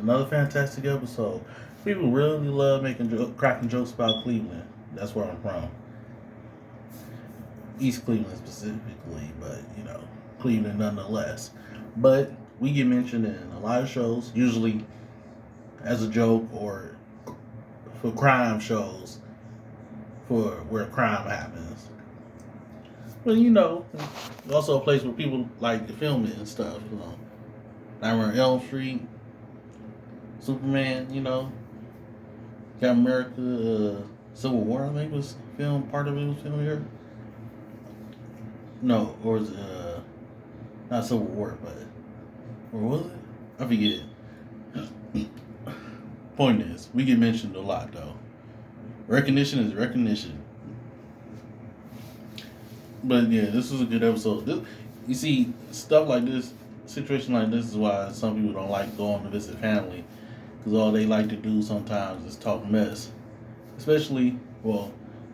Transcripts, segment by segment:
Another fantastic episode. People really love cracking jokes about Cleveland. That's where I'm from. East Cleveland specifically, but Cleveland nonetheless. But we get mentioned in a lot of shows, usually as a joke or for crime shows, for where crime happens. But also a place where people like to film it and stuff. Nightmare on Elm Street, Superman. Captain America, Civil War. I think was filmed. Part of it was filmed here. No, or was it, not Civil War, but or was it? I forget. Point is, we get mentioned a lot though. Recognition is recognition. But yeah, this was a good episode. You see, stuff like this, situation like this is why some people don't like going to visit family, because all they like to do sometimes is talk mess. Especially, well,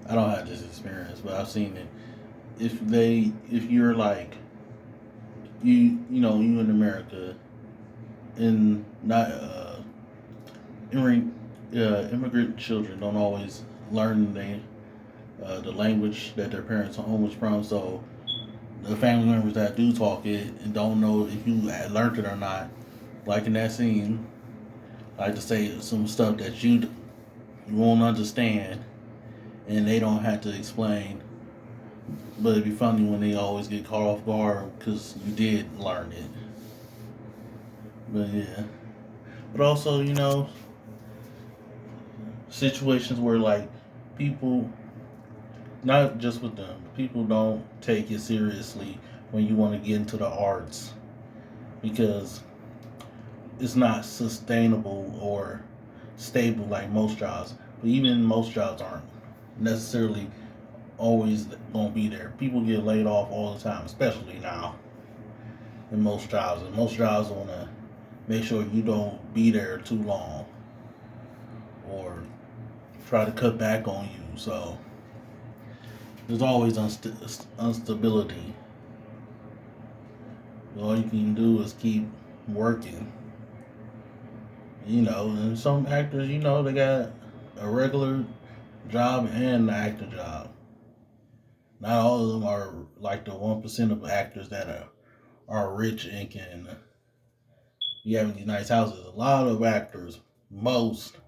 I don't have this experience, but I've seen it. If you're like, you in America, and not immigrant immigrant children don't always learn the language that their parents are home was from. So the family members that do talk it and don't know if you had learned it or not, like in that scene, like to say some stuff that you won't understand, and they don't have to explain. But it'd be funny when they always get caught off guard because you did learn it. But yeah, but also situations where like people, not just with them, people don't take it seriously when you want to get into the arts because it's not sustainable or stable like most jobs. But even most jobs aren't necessarily always gonna be there. People get laid off all the time, especially now in most jobs. And most jobs wanna make sure you don't be there too long or try to cut back on you. So there's always instability. All you can do is keep working. And some actors, they got a regular job and an actor job. Not all of them are like the 1% of actors that are rich and can be having these nice houses. A lot of actors, most,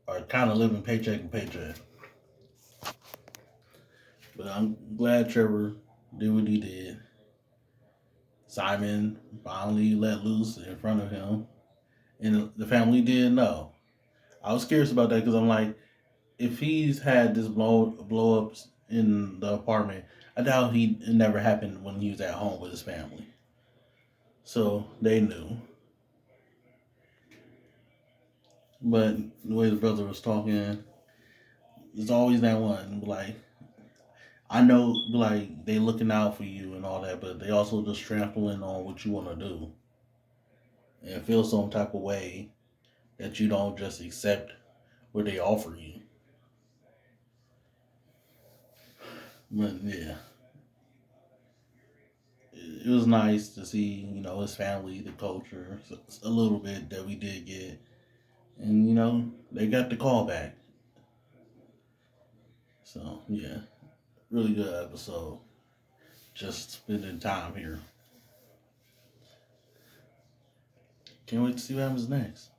are kind of living paycheck to paycheck. But I'm glad Trevor did what he did. Simon finally let loose in front of him, and the family didn't know. I was curious about that because I'm like, if he's had this blow ups in the apartment, I doubt it never happened when he was at home with his family. So they knew. But the way the brother was talking, there's always that one like, I know like they looking out for you and all that, but they also just trampling on what you want to do and feel some type of way that you don't just accept what they offer you. But yeah, it was nice to see his family, the culture, a little bit that we did get, and they got the call back. So yeah, really good episode. Just spending time here. Can't wait to see what happens next.